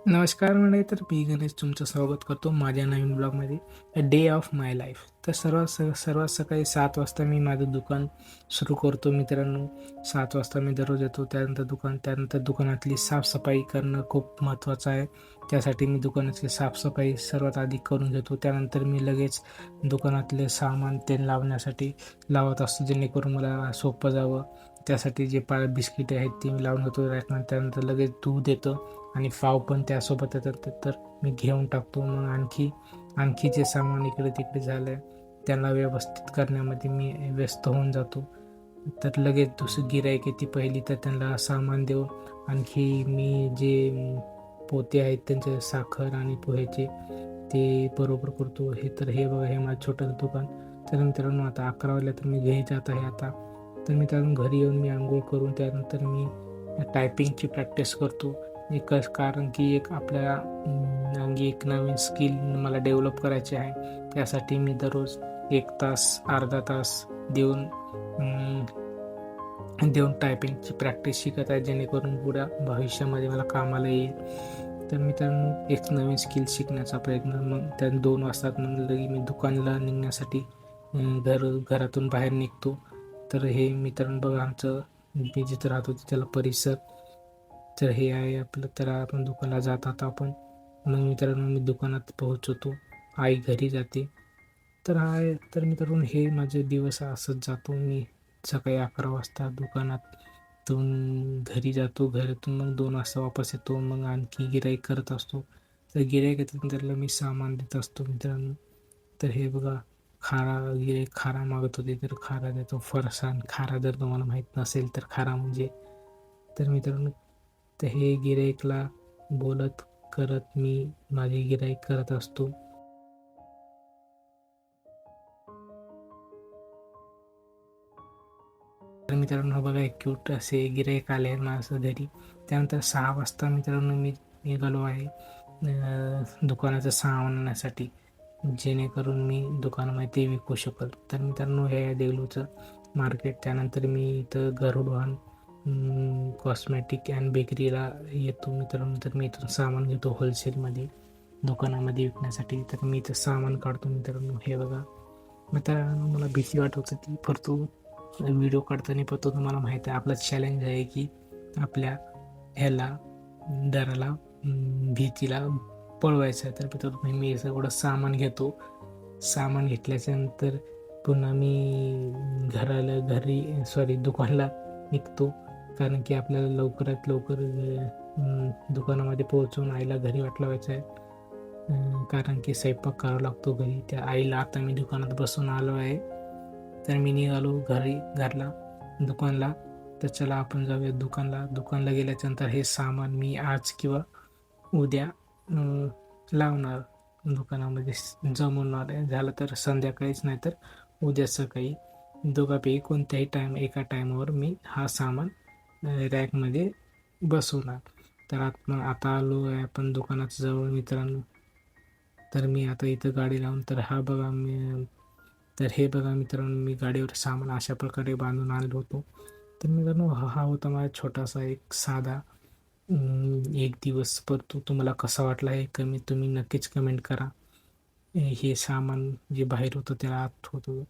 नमस्कार मंडळी, तर मी गणेश तुमचं स्वागत करतो माझ्या नवीन ब्लॉगमध्ये a day of my life. तर सर्वात सकाळी 7 वाजता मी माझं दुकान सुरू करतो मित्रांनो. 7 वाजता मी दररोज येतो. त्यानंतर दुकानातली साफसफाई करणं खूप महत्त्वाचं आहे. त्यासाठी मी दुकानातली साफसफाई सर्वात आधी करून घेतो. त्यानंतर मी लगेच दुकानातले सामान ते लावण्यासाठी लावत असतो, जेणेकरून मला सोपं जावं. त्यासाठी जे बिस्किटे आहेत ते मी लावून घेतो रॅकमध्ये. त्यानंतर लगेच दूध येतं आणि पाव पण त्यासोबत येतात, तर मी घेऊन टाकतो. मग आणखी जे सामान इकडे तिकडे झालं आहे त्याला व्यवस्थित करण्यामध्ये मी व्यस्त होऊन जातो. तर लगेच दुसरी गिऱ्हाईक येते पहिली, तर त्यांना सामान देऊन आणखी मी जे पोते आहेत त्यांचे साखर आणि पोह्याचे ते बरोबर करतो. हे बघा, हे माझं छोटंसं दुकान. तर मित्रांनो, आता 11 वाजले तर मी घरी जात आहे आता. तर मित्रांनो, घरी येऊन मी आंघोळ करून त्यानंतर मी टायपिंगची प्रॅक्टिस करतो. कारण की आपल्या अंगी एक नवीन स्किल मला डेव्हलप करायचे आहे. त्यासाठी मी दररोज 1 तास अर्धा तास देऊन टायपिंगची प्रॅक्टिस शिकत आहे, जेणेकरून पुढे भविष्यामध्ये मला कामाला येईल. तर मित्रांनो, एक नवीन स्किल शिकण्याचा प्रयत्न. मग त्या 2 वाजतात म्हणलं की मी दुकानला निघण्यासाठी घरातून बाहेर निघतो. तर हे मित्रांनो बघा, आमचं मी जिथं राहतो तिथला परिसर. तर हे आहे आपलं. तर आपण दुकानाला जातात आपण. मग मित्रांनो, मी दुकानात पोहोचतो. आई घरी जाते. तर मित्रांनो, हे माझे दिवस असंच जातो. मी सकाळी 11 वाजता दुकानातून घरी जातो. घरातून मग 2 वाजता वापस येतो. मग आणखी गिऱ्हाईक करत असतो. तर गिऱ्हाईक येतात त्याला मी सामान देत असतो मित्रांनो. तर हे बघा, गिऱ्हाईक खारा मागत होते तर खारा देतो. फरसाण खारा, जर तुम्हाला माहीत नसेल तर खारा म्हणजे. तर मित्रांनो, तर हे गिऱ्हाईकला बोलत करत मी माझी गिऱ्हाईक करत असतो. तर मित्रांनो बघा, एक क्यूट असे गिऱ्हाईक आले आहेत माझ्या घरी. त्यानंतर 6 वाजता मित्रांनो मी निघालो आहे दुकानाचं सामान आणण्यासाठी, जेणेकरून मी दुकानामध्ये ते विकू शकल. तर मित्रांनो, हे आहे देगलूचं मार्केट. त्यानंतर मी इथं गरुडवाहन कॉस्मॅटिक अँड बेकरीला येतो मित्रांनो. तर मी इथून सामान घेतो होलसेलमध्ये दुकानामध्ये विकण्यासाठी. तर मी इथं सामान काढतो मित्रांनो. हे बघा मित्रांनो, मला भीती वाटत होती, परंतु व्हिडिओ काढताना पडतो. तुम्हाला माहिती आहे आपलं चॅलेंज आहे की आपल्या ह्याला डराला भीतीला पळवायचं आहे. तर मित्रांनो, मी सगळं सामान घेतो. सामान घेतल्याच्या नंतर पुन्हा मी दुकानला निघतो. कारण की आपल्याला लवकरात लवकर दुकानामध्ये पोहोचून आईला घरी वाट लावायचं आहे. कारण की स्वयंपाक करावा लागतो घरी. त्या आईला आता मी दुकानात बसून आलो आहे. तर मी निघालो घरला दुकानला. तर चला आपण जाऊया दुकानला गेल्याच्यानंतर हे सामान मी आज किंवा उद्या लावणार दुकानामध्ये. जमवणार आहे, झालं तर संध्याकाळीच, नाही तर उद्या सकाळी. दोघांपैकी कोणत्याही एका टायमावर मी हा सामान रॅकमध्ये बसवणार. तर आता आलो आहे आपण दुकानाच्या जवळ मित्रांनो. तर मी आता इथं गाडी लावून, हे बघा मित्रांनो, मी गाडीवर सामान अशा प्रकारे बांधून आणलो होतो. तर मित्रांनो, हा होता माझा छोटासा एक साधा एक दिवस. परंतु तुम्हाला कसा वाटला हे तुम्ही नक्कीच कमेंट करा. हे सामान जे बाहेर होतं त्याला आत होतं.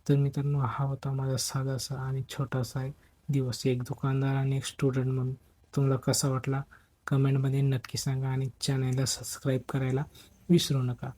तर मित्रांनो, हा होता माझा साधासा आणि छोटासा एक दिवस, एक दुकानदार आणि एक स्टुडंट म्हणून. तुम्हाला कसा वाटला कमेंटमध्ये नक्की सांगा आणि चॅनलला सबस्क्राईब करायला विसरू नका.